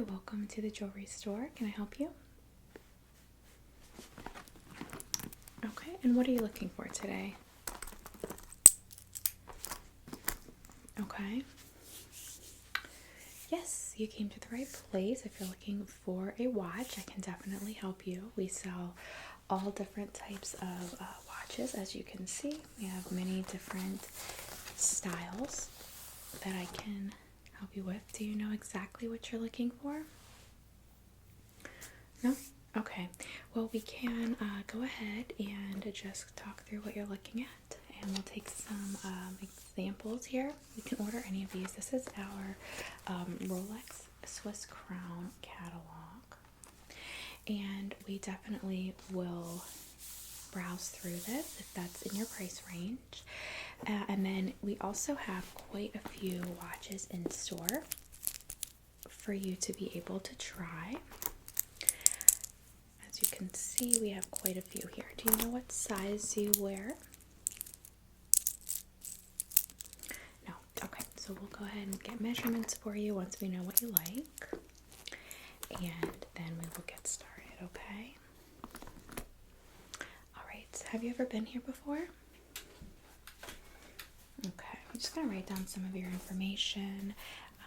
welcome to the jewelry store. Can I help you? Okay, and what are you looking for today? Okay. Yes, you came to the right place. If you're looking for a watch, I can definitely help you. We sell all different types of watches, as you can see. We have many different styles that I can help you with. Do you know exactly what you're looking for? No? Okay. Well, we can go ahead and just talk through what you're looking at, and we'll take some examples here. You can order any of these. This is our Rolex Swiss Crown catalog, and we definitely will browse through this if that's in your price range. And then we also have quite a few watches in store for you to be able to try. As you can see, we have quite a few here. Do you know what size you wear? No. Okay, so we'll go ahead and get measurements for you once we know what you like. And then we will get started, okay? Alright, have you ever been here before? Okay, I'm just going to write down some of your information.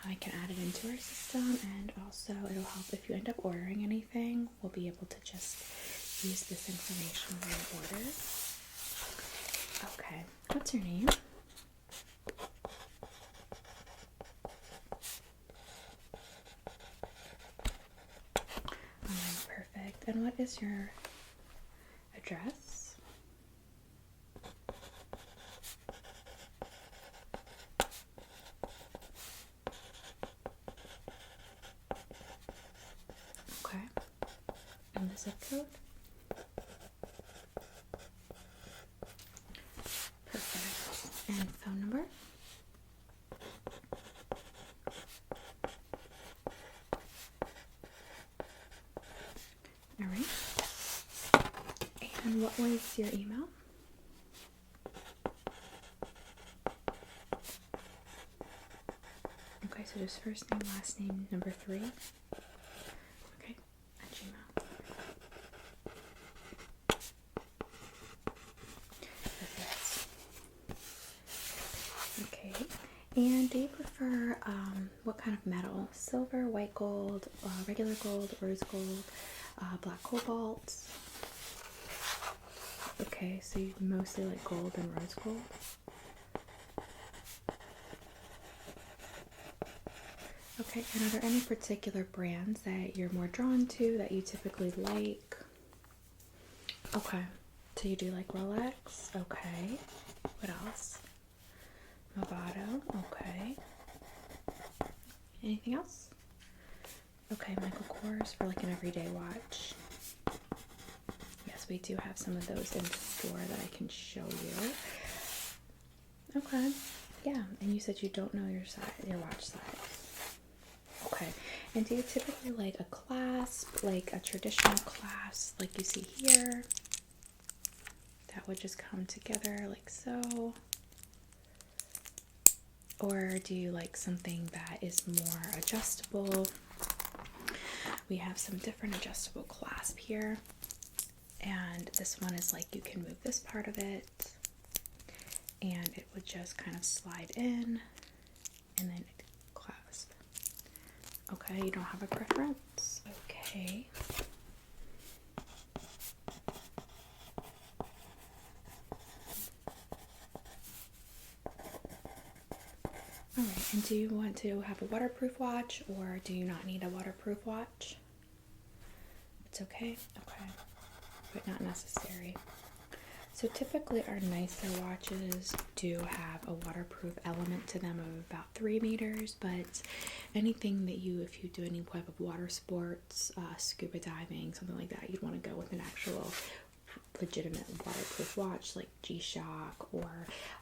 I can add it into our system, and also it'll help if you end up ordering anything. We'll be able to just use this information for your order. Okay, what's your name? Alright, perfect. And what is your address? Okay. And the zip code? Perfect. And phone number? Alright. And what was your email? Okay, so just first name, last name, number 3. Okay, at Gmail. Perfect. Okay, and do you prefer what kind of metal? Silver, white gold, regular gold, rose gold, black cobalt? Okay, so you mostly like gold and rose gold? Okay, and are there any particular brands that you're more drawn to that you typically like? Okay, so you do like Rolex? Okay. What else? Movado? Okay. Anything else? Okay, Michael Kors for like an everyday watch. Yes, we do have some of those in store that I can show you. Okay. Yeah, and you said you don't know your size, your watch size. Okay, and do you typically like a clasp, like a traditional clasp, like you see here? That would just come together like so. Or do you like something that is more adjustable? We have some different adjustable clasp here. And this one is like you can move this part of it, and it would just kind of slide in, and then it clasp. Okay, you don't have a preference? Okay. Alright, and do you want to have a waterproof watch, or do you not need a waterproof watch? It's okay? Okay. But not necessary. So typically our nicer watches do have a waterproof element to them of about 3 meters, but anything that if you do any type of water sports, scuba diving, something like that, you'd want to go with an actual legitimate waterproof watch like G-Shock or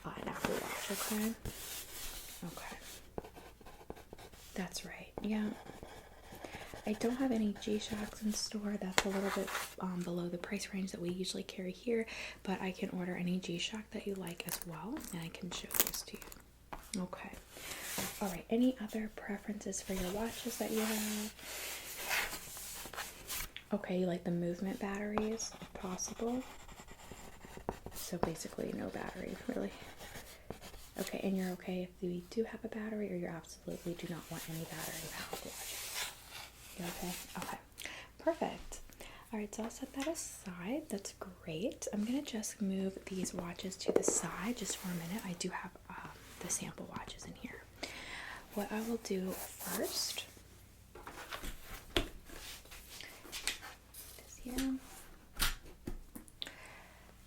an Apple Watch, okay? Okay. That's right, yeah. I don't have any G-Shocks in store. That's a little bit below the price range that we usually carry here, but I can order any G-Shock that you like as well, and I can show those to you. Okay. All right, any other preferences for your watches that you have? Okay, you like the movement batteries, if possible. So basically no battery, really. Okay, and you're okay if we do have a battery, or you absolutely do not want any battery powered watches? You okay? Okay, perfect. All right, so I'll set that aside. That's great. I'm gonna just move these watches to the side just for a minute. I do have the sample watches in here. What I will do first is here.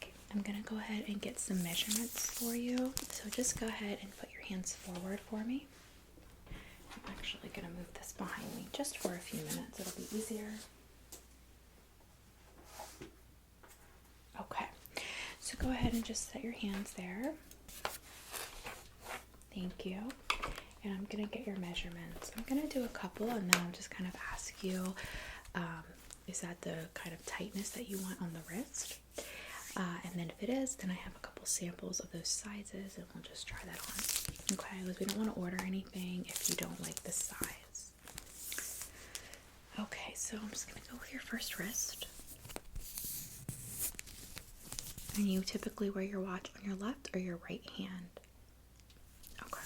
Okay, I'm gonna go ahead and get some measurements for you. So just go ahead and put your hands forward for me. I'm actually gonna move this behind me just for a few minutes. It'll be easier. Okay, so go ahead and just set your hands there. Thank you. And I'm gonna get your measurements. I'm gonna do a couple, and then I'll just kind of ask you, is that the kind of tightness that you want on the wrist? And then if it is, then I have a couple samples of those sizes, and we'll just try that on. Okay, because we don't want to order anything if you don't like the size. Okay, so I'm just gonna go with your first wrist. And you typically wear your watch on your left or your right hand? Okay.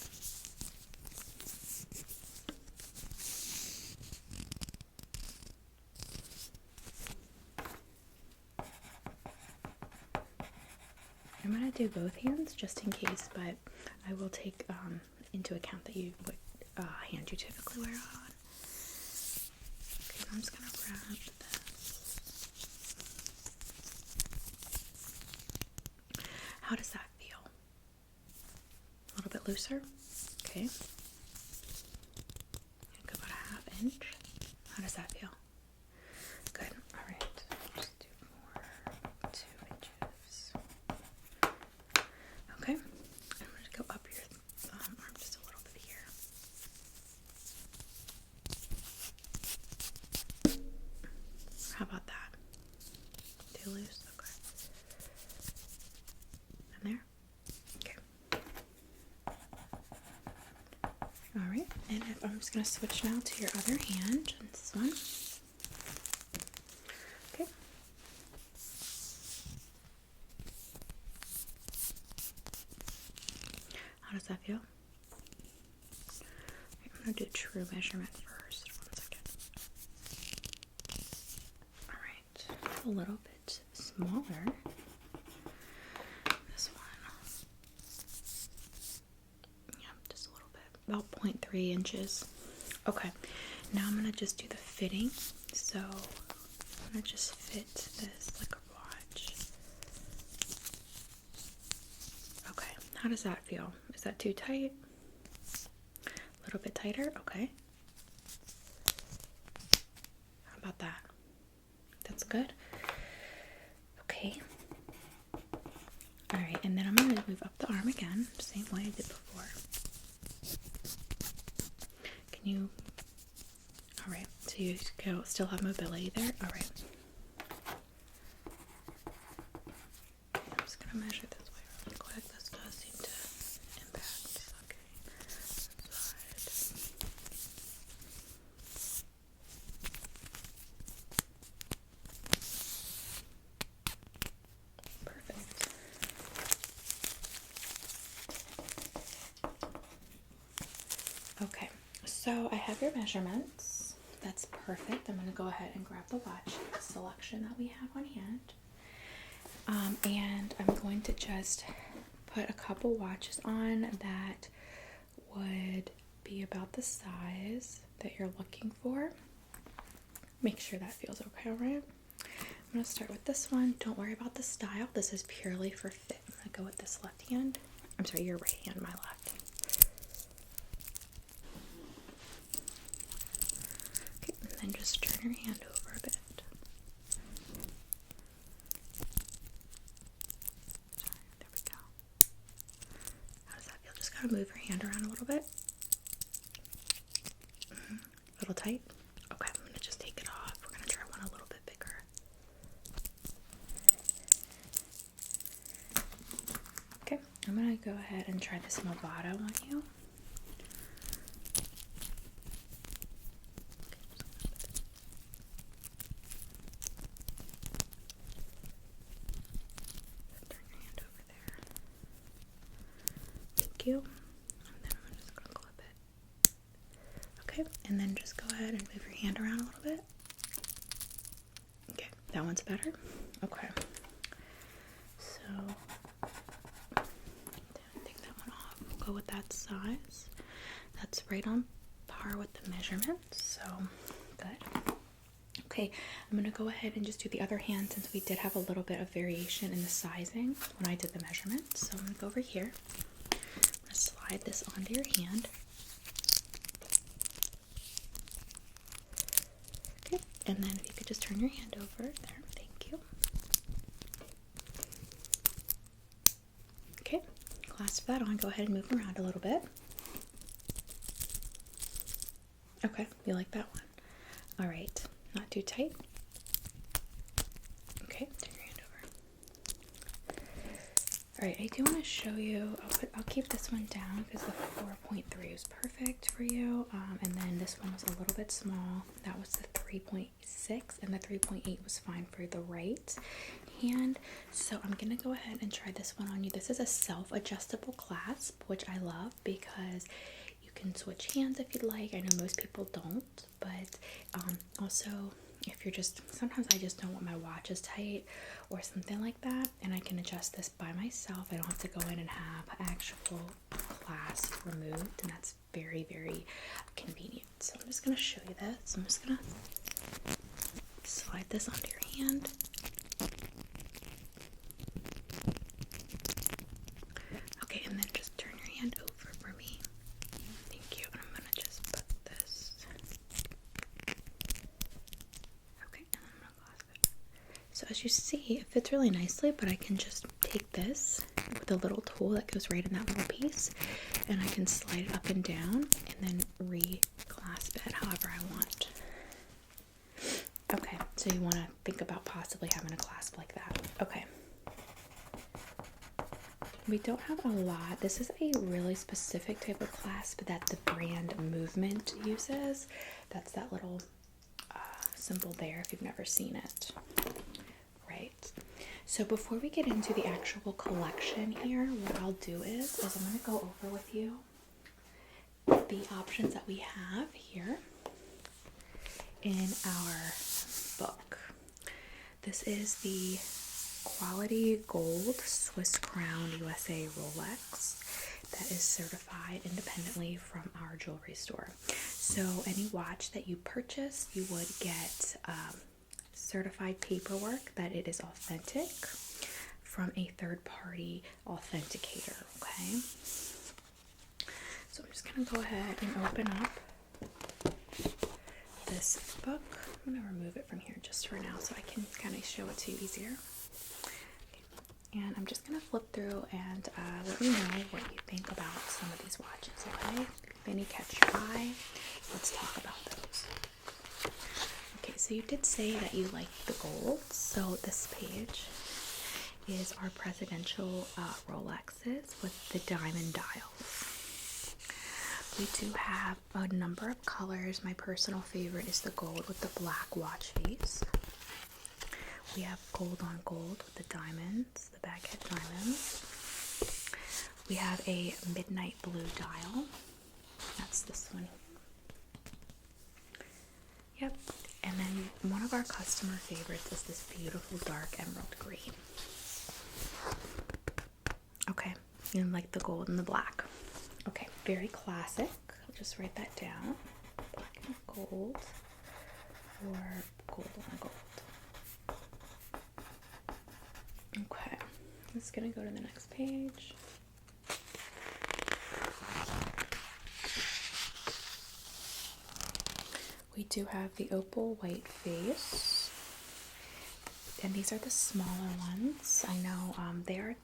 I'm going to do both hands just in case, but I will take into account that you what hand you typically wear on. Okay, I'm just going to grab this. How does that feel? A little bit looser? Okay. Go about a half inch. How does that feel? Good. All right. Just do more. 2 inches. Okay. I'm going to go up your arm just a little bit here. How about that? Too loose? Okay. And there? Okay. Alright, and I'm just going to switch now to your other hand, this one. Okay. How does that feel? Okay, I'm going to do true measurement first. 1 second. Alright, a little bit smaller. This one. Yeah, just a little bit. About 0.3 inches. Okay, now I'm going to just do the fitting. So I'm going to just fit this like a watch. Okay, how does that feel? Is that too tight? A little bit tighter? Okay. How about that? That's good. Okay. Alright, and then I'm going to move up the arm again, same way I did before. Can you... Alright, so you still have mobility there? Alright. I'm just going to measure this way really quick. This does seem to impact. Okay. Side. Perfect. Okay, so I have your measurements. That's perfect. I'm going to go ahead and grab the watch selection that we have on hand. And I'm going to just put a couple watches on that would be about the size that you're looking for. Make sure that feels okay, alright? I'm going to start with this one. Don't worry about the style. This is purely for fit. I'm going to go with this left hand. I'm sorry, your right hand, my left. Okay, and then just turn your hand over a bit. Sorry, there we go. How does that feel? Just gotta move your hand around a little bit. A little tight? Okay, I'm gonna just take it off. We're gonna try one a little bit bigger. Okay, I'm gonna go ahead and try this Movado on you. Thank you. And then I'm just gonna clip it. Okay, and then just go ahead and move your hand around a little bit. Okay, that one's better. Okay. So take that one off. We'll go with that size. That's right on par with the measurements. So good. Okay, I'm going to go ahead and just do the other hand since we did have a little bit of variation in the sizing when I did the measurements. So I'm going to go over here. I'm going to slide this onto your hand. Okay, and then if you could just turn your hand over there. Thank you. Okay, clasp that on. Go ahead and move around a little bit. Okay, you like that one? All right. Not too tight. Okay, turn your hand over. All right, I do want to show you. I'll keep this one down because the 4.3 is perfect for you. And then this one was a little bit small. That was the 3.6, and the 3.8 was fine for the right hand. So I'm gonna go ahead and try this one on you. This is a self-adjustable clasp, which I love because you can switch hands if you'd like. I know most people don't, but also if you're just, sometimes I just don't want my watch as tight or something like that, and I can adjust this by myself. I don't have to go in and have actual clasp removed, and that's very, very convenient. So I'm just going to show you this. I'm just going to slide this onto your hand. Okay, and then just turn your hand over for me. Thank you. And I'm going to just put this. Okay, and I'm going to clasp it. So as you see, it fits really nicely, but I can just take this with a little tool that goes right in that little piece, and I can slide it up and down and then re-clasp it however I want. Okay, so you want to think about possibly having a clasp like that. Okay. We don't have a lot. This is a really specific type of clasp that the brand Movement uses. That's that little symbol there if you've never seen it. Right. So before we get into the actual collection here, what I'll do is I'm going to go over with you the options that we have here in our book. This is the Quality Gold Swiss Crown USA Rolex that is certified independently from our jewelry store. So any watch that you purchase, you would get certified paperwork that it is authentic from a third-party authenticator. Okay, so I'm just gonna go ahead and open up this book. I'm gonna remove it from here just for now so I can kind of show it to you easier. Okay. And I'm just gonna flip through and let me know what you think about some of these watches. Okay, if any catch your eye, let's talk about those. Okay, so you did say that you like the gold, so this page is our presidential Rolexes with the diamond dials. We do have a number of colors. My personal favorite is the gold with the black watch face. We have gold on gold with the diamonds, the baguette diamonds. We have a midnight blue dial. That's this one. Yep. And then one of our customer favorites is this beautiful dark emerald green. Okay, you like the gold and the black. Okay, very classic. I'll just write that down. Black and gold, or gold on gold. Okay, I'm just gonna go to the next page. We do have the opal white face, and these are the smaller ones. I know they are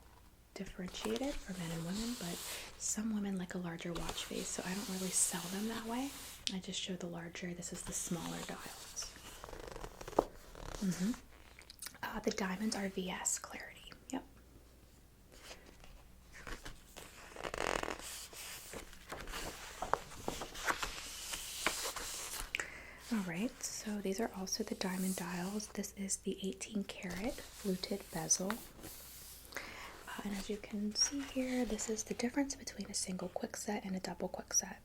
differentiated for men and women, but some women like a larger watch face, so I don't really sell them that way. I just show the larger. This is the smaller dials. The diamonds are VS clarity. Yep. Alright, so these are also the diamond dials. This is the 18 karat fluted bezel. And as you can see here, this is the difference between a single quick set and a double quick set.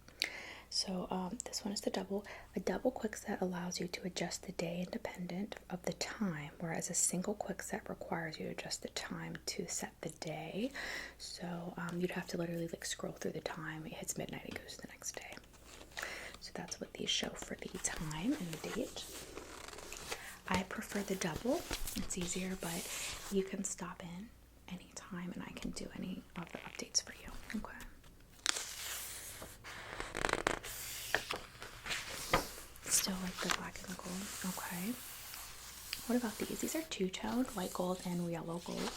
So this one is the double. A double quick set allows you to adjust the day independent of the time, whereas a single quick set requires you to adjust the time to set the day. So you'd have to literally like scroll through the time. It hits midnight, it goes to the next day. So that's what these show for the time and the date. I prefer the double. It's easier, but you can stop in anytime and I can do any of the updates for you. Okay. Still like the black and the gold. Okay. What about these? These are two-toned, white gold and yellow gold.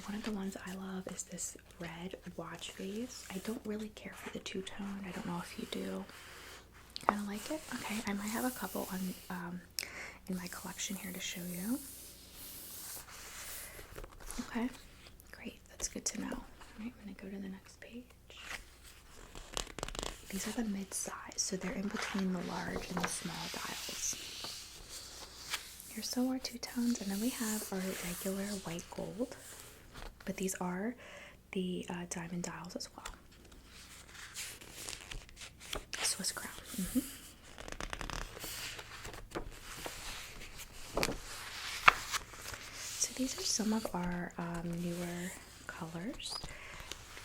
One of the ones I love is this red watch face. I don't really care for the two-tone. I don't know if you do. Kind of like it? Okay, I might have a couple on in my collection here to show you. Okay, great. That's good to know. All right, I'm going to go to the next page. These are the mid-size, so they're in between the large and the small dials. Here's some more two-tones, and then we have our regular white gold, but these are the diamond dials as well. Swiss crown. So these are some of our newer colors.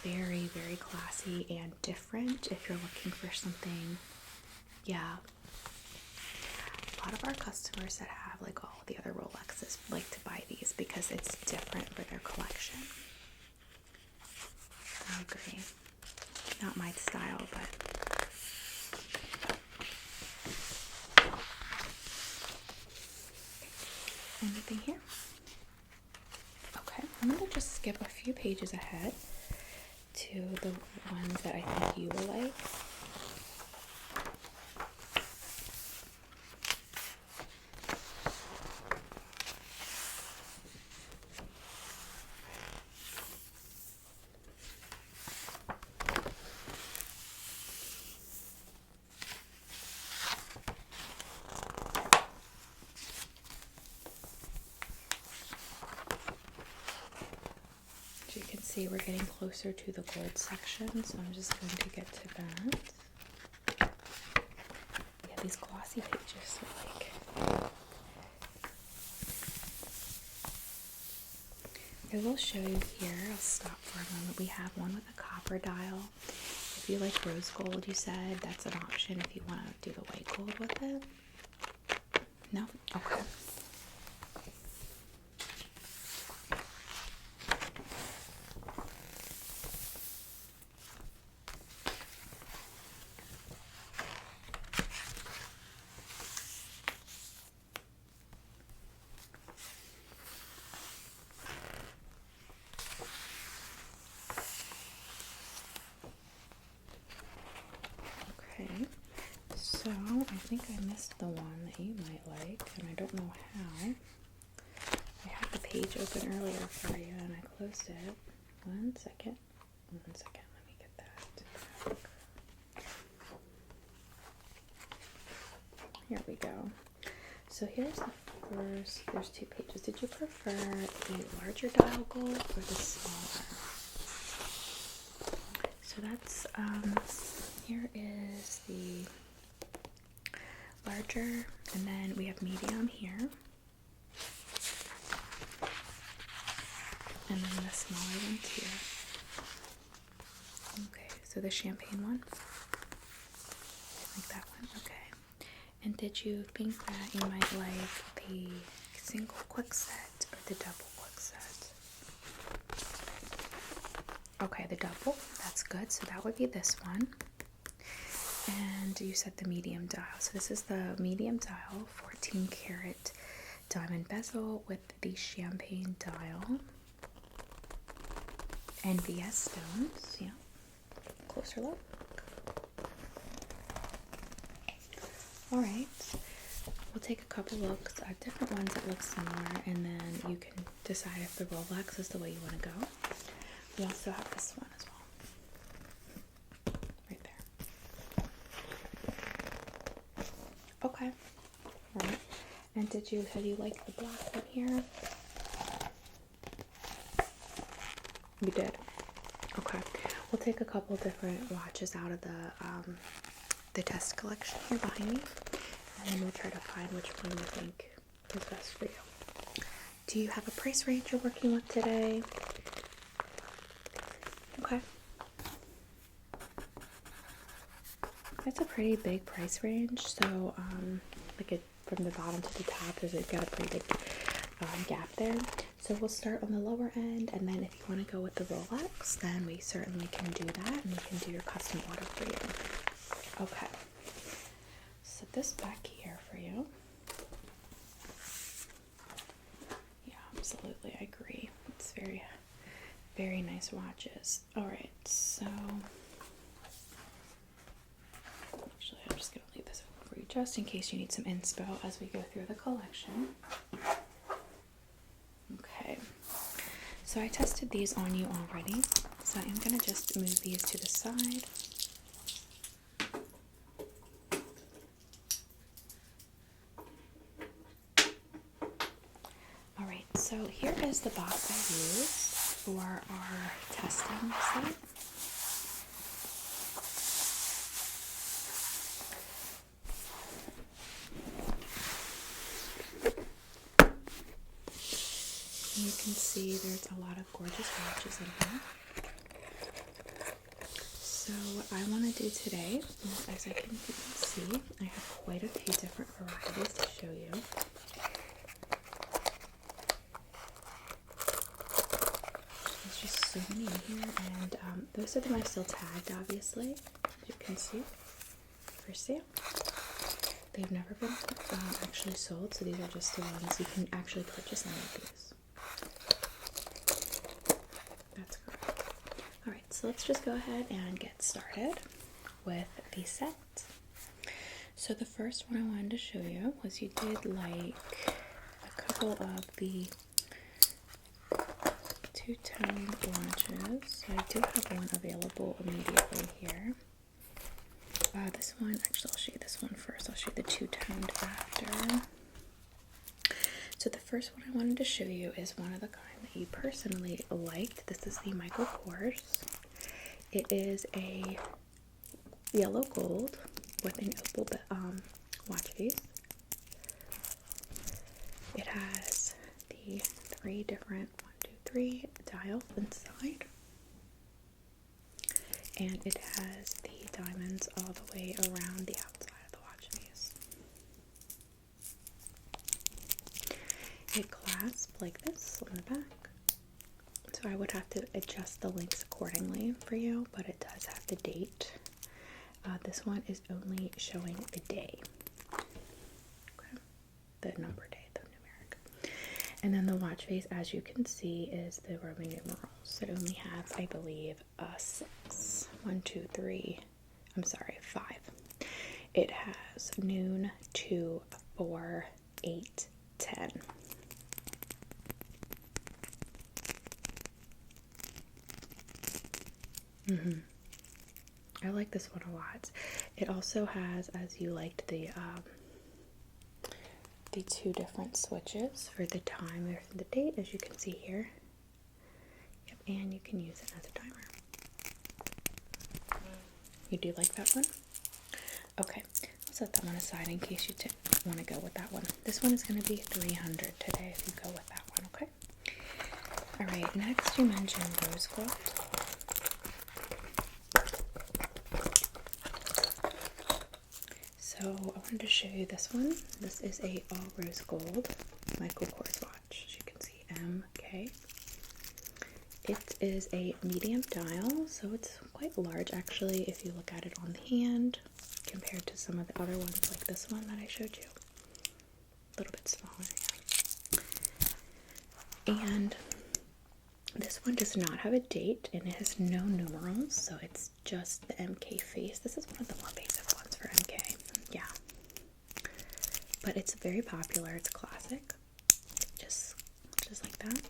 Very, very classy and different if you're looking for something. Yeah. A lot of our customers that have like all the other Rolexes like to buy these because it's different for their collection. I agree. Not my style, but anything here? Okay, I'm going to just skip a few pages ahead to the ones that I think you will like. As you can see, we're getting closer to the gold section, so I'm just going to get to that. Yeah, these glossy pages are like... I will show you here. I'll stop for a moment. We have one with a copper dial. If you like rose gold, you said, that's an option if you want to do the white gold with it. No? Okay. So, I think I missed the one that you might like, and I don't know how. I had the page open earlier for you, and I closed it. One second, let me get that. Here we go. So here's the first, there's two pages. Did you prefer the larger dial gold or the smaller? So that's, here is the larger, and then we have medium here, and then the smaller ones here. Okay, so the champagne one, like that one. Okay, and did you think that you might like the single quick set or the double quick set? Okay, the double, that's good. So that would be this one. And you said the medium dial. So this is the medium dial, 14 karat diamond bezel with the champagne dial and VS stones. Yeah. Closer look. All right. We'll take a couple looks at different ones that look similar, and then you can decide if the Rolex is the way you want to go. We also have this one as well. Okay. All right. And have you like the black one here? You did? Okay. We'll take a couple different watches out of the test collection here behind me, and then we'll try to find which one you think is best for you. Do you have a price range you're working with today? Okay. That's a pretty big price range. So, from the bottom to the top, there's got a pretty big gap there. So we'll start on the lower end, and then if you want to go with the Rolex, then we certainly can do that, and we can do your custom order for you. Okay. Set this back here for you. Yeah, absolutely, I agree. It's very, very nice watches. All right, so actually, I'm just gonna leave this open for you just in case you need some inspo as we go through the collection. Okay, so I tested these on you already, so I'm gonna just move these to the side. All right, so here is the box I use for our testing set. You can see there's a lot of gorgeous watches in here. So what I want to do today is, as you can see, I have quite a few different varieties to show you. There's just so many in here, and most of them are still tagged, obviously, as you can see, for sale. They've never been actually sold, so these are just the ones you can actually purchase any of these. That's correct. Alright, so let's just go ahead and get started with the set. So the first one I wanted to show you was, you did like a couple of the two-tone watches. So I do have one available immediately here. This one, actually I'll show you this one first. I'll show you the two-toned after. So the first one I wanted to show you is one of the kind that you personally liked. This is the Michael Kors. It is a yellow gold with an opal watch face. It has the 3 different 1, 2, 3 dials inside, and it has the diamonds all the way around the outside of the watch face. It clasps like this on the back, so I would have to adjust the links accordingly for you, but it does have the date. This one is only showing the day, okay, the number day, the numeric. And then the watch face, as you can see, is the Roman numerals. It only has, I believe, 6, 1, 2, 3, I'm sorry, 5. It has noon, 2, 4, 8, 10. I like this one a lot. It also has, as you liked, the 2 different switches for the time or the date, as you can see here. Yep, and you can use it as a timer. You do like that one? Okay, I'll set that one aside in case you didn't want to go with that one. This one is going to be $300 today if you go with that one, okay? Alright, next you mentioned rose gold. So I wanted to show you this one. This is a all rose gold Michael Kors watch. As you can see, MK. It is a medium dial, so it's quite large actually if you look at it on the hand compared to some of the other ones like this one that I showed you. A little bit smaller, yeah. And this one does not have a date, and it has no numerals, so it's just the MK face. This is one of the more basic ones for MK. Yeah. But it's very popular. It's classic. Just like that.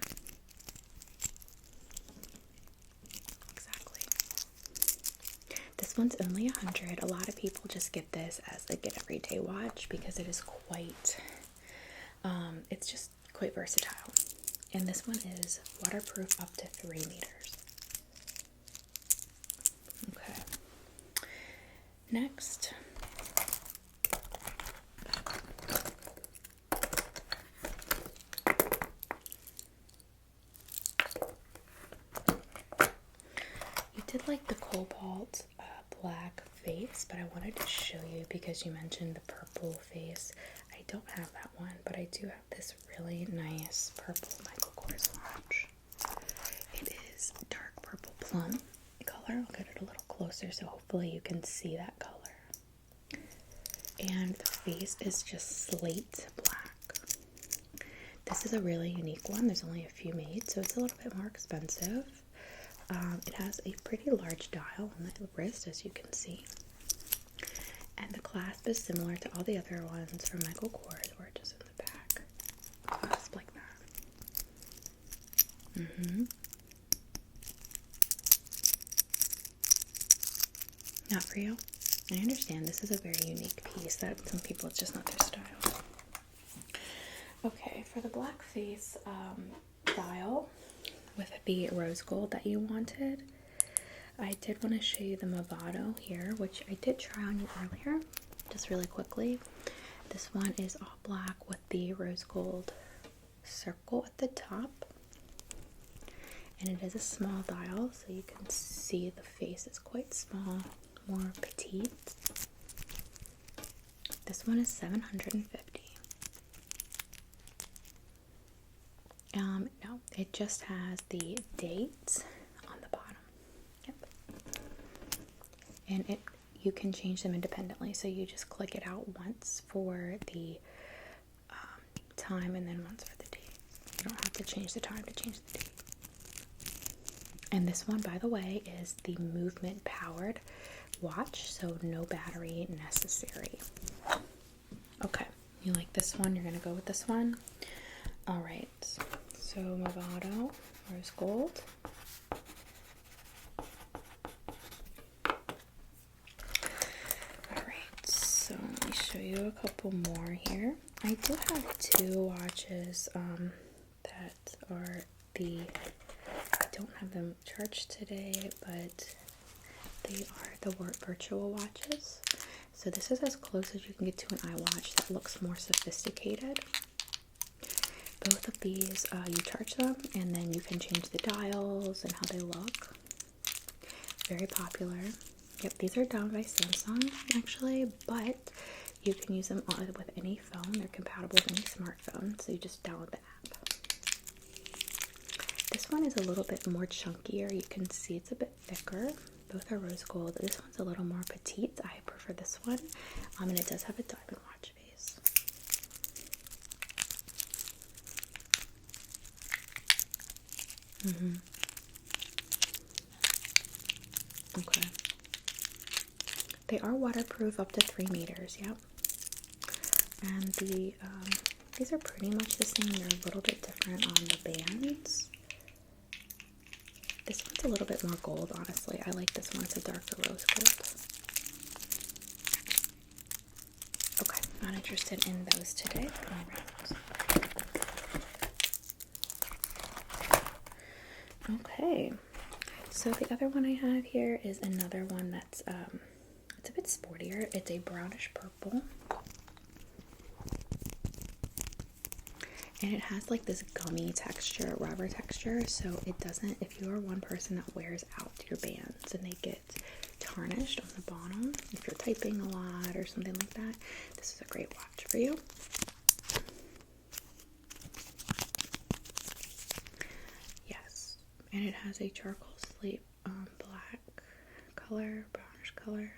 Exactly. This one's only $100. A lot of people just get this as like an everyday watch because it is quite, it's just quite versatile. And this one is waterproof up to 3 meters. Next, you did like the cobalt black face, but I wanted to show you because you mentioned the purple face. I don't have that one, but I do have this really nice purple Michael Kors watch. It is dark purple plum color. I'll get it a little closer so hopefully you can see that color. And the face is just slate black. This is a really unique one. There's only a few made, so it's a little bit more expensive. It has a pretty large dial on the wrist, as you can see. And the clasp is similar to all the other ones from Michael Kors, where it's just in the back. Clasp like that. Not for you? I understand this is a very unique piece that some people, it's just not their style. Okay, for the black face dial with the rose gold that you wanted, I did want to show you the Movado here, which I did try on you earlier, just really quickly. This one is all black with the rose gold circle at the top. And it is a small dial, so you can see the face is quite small, more petite. This one is $750. No, it just has the dates on the bottom. Yep. And you can change them independently, so you just click it out once for the time and then once for the date. You don't have to change the time to change the date. And this one, by the way, is the movement powered watch, so no battery necessary. Okay, you like this one? You're gonna go with this one? All right, so Movado, rose gold. All right, so let me show you a couple more here. I do have two watches that are I don't have them charged today, but they are the virtual watches. So this is as close as you can get to an iWatch that looks more sophisticated. Both of these, you charge them and then you can change the dials and how they look. Very popular. Yep, these are done by Samsung actually, but you can use them with any phone. They're compatible with any smartphone, so you just download the app. This one is a little bit more chunkier. You can see it's a bit thicker. Both are rose gold. This one's a little more petite. I prefer this one. And it does have a diamond watch face. Okay. They are waterproof up to 3 meters, yep. And these are pretty much the same. They're a little bit different on the bands. This one's a little bit more gold, honestly. I like this one. It's a darker rose gold. Okay, not interested in those today. Okay, so the other one I have here is another one that's it's a bit sportier. It's a brownish purple. And it has like this gummy texture, rubber texture, so it doesn't, if you are one person that wears out your bands and they get tarnished on the bottom, if you're typing a lot or something like that, this is a great watch for you. Yes, and it has a charcoal slate black color, brownish color,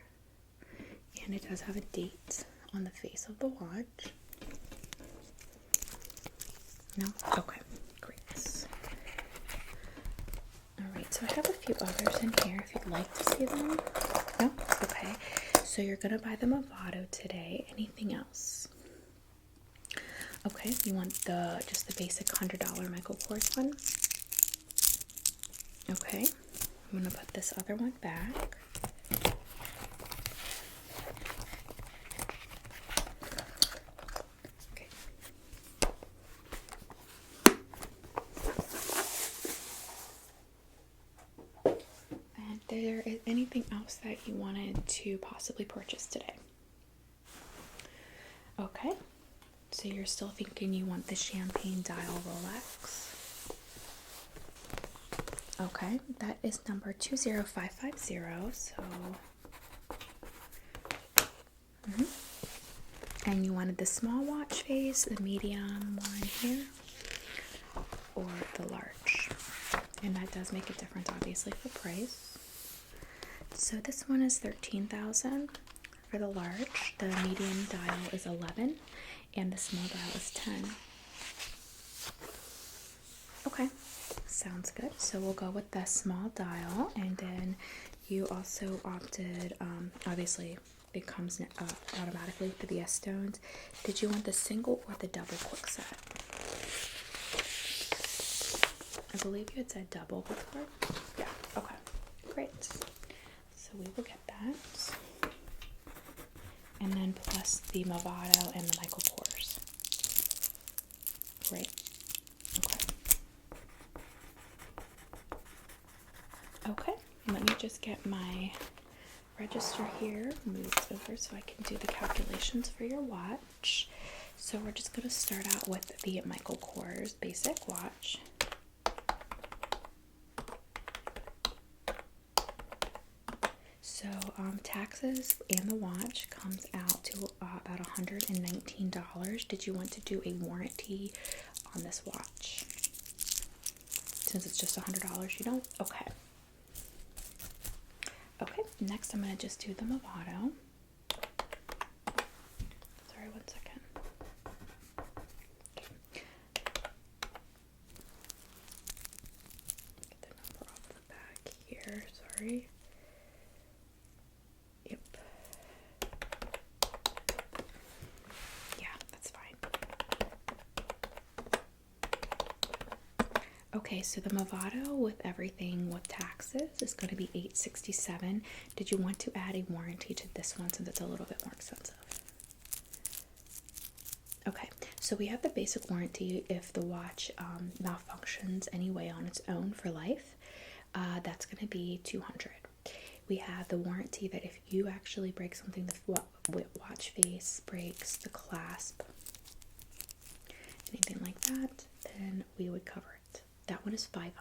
and it does have a date on the face of the watch. No? Okay, great. Alright, so I have a few others in here if you'd like to see them. No? Okay. So you're gonna buy the Movado today. Anything else? Okay, you want just the basic $100 Michael Kors one? Okay. I'm gonna put this other one back. there is anything else that you wanted to possibly purchase today? Okay, so you're still thinking you want the champagne dial Rolex. Okay, that is number 20550. So, and you wanted the small watch face, the medium one here, or the large. And that does make a difference, obviously, for price. So this one is 13,000 for the large. The medium dial is 11, and the small dial is 10. Okay, sounds good. So we'll go with the small dial, and then you also opted, obviously it comes automatically with the BS stones. Did you want the single or the double quick set? I believe you had said double before. Yeah, okay, great. So we will get that. And then plus the Movado and the Michael Kors. Great. Okay, let me just get my register here moved over so I can do the calculations for your watch. So we're just going to start out with the Michael Kors basic watch. So taxes and the watch comes out to about $119. Did you want to do a warranty on this watch? Since it's just $100, you don't? Okay. Okay, next I'm going to just do the Movado. Sorry, 1 second. Okay. Get the number off the back here, sorry. Yep. Yeah, that's fine. Okay, so the Movado with everything with taxes is going to be $867. Did you want to add a warranty to this one since it's a little bit more expensive? Okay, so we have the basic warranty if the watch malfunctions anyway on its own for life. That's going to be $200. We have the warranty that if you actually break something, the watch face breaks, the clasp, anything like that, then we would cover it. That one is $500.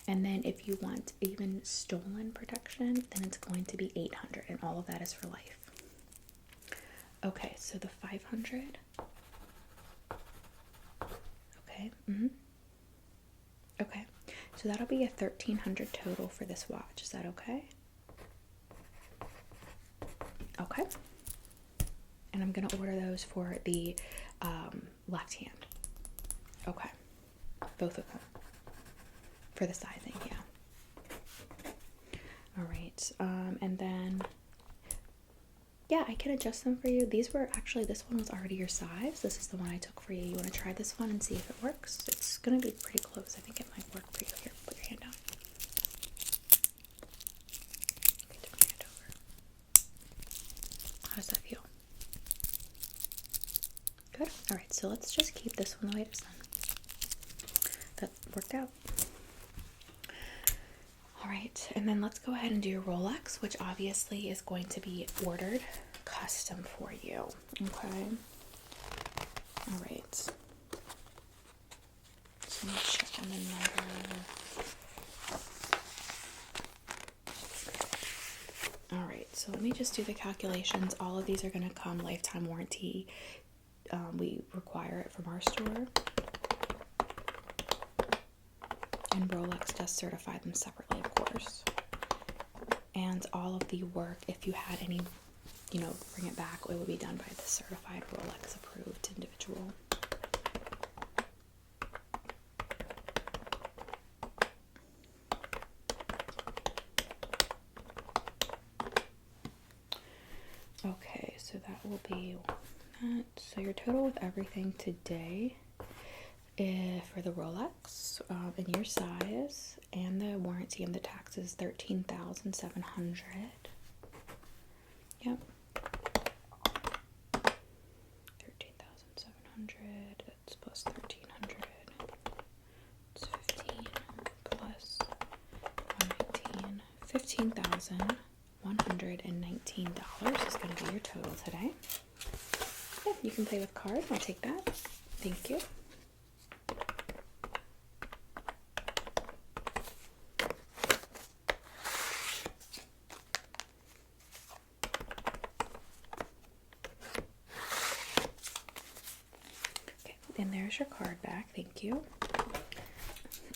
And then if you want even stolen protection, then it's going to be $800, and all of that is for life. Okay, so the 500. Okay. Okay. So that'll be a $1,300 total for this watch. Is that okay? Okay. And I'm gonna order those for the left hand. Okay. Both of them. For the sizing, yeah. Alright, and then, yeah, I can adjust them for you. These were actually, this one was already your size. This is the one I took for you. You want to try this one and see if it works? It's going to be pretty close. I think it might work for you. Here, put your hand down. Okay, turn your hand over. How does that feel? Good. Alright, so let's just keep this one the way it is then. That worked out. Alright, and then let's go ahead and do your Rolex, which obviously is going to be ordered custom for you. Okay. Alright. So let me check on the number. Alright, so let me just do the calculations. All of these are going to come lifetime warranty. We require it from our store. And Rolex does certify them separately, of course. And all of the work, if you had any, bring it back, it will be done by the certified Rolex approved individual. Okay, so that will be that. So your total with everything today for the Rolex in your size and the warranty and the taxes, $13,700. Yep. 13,700. It's plus 1,300. It's 15 plus 119. $13,119 is going to be your total today. Yeah, you can pay with card. I'll take that. Thank you. Okay, and there's your card back. Thank you.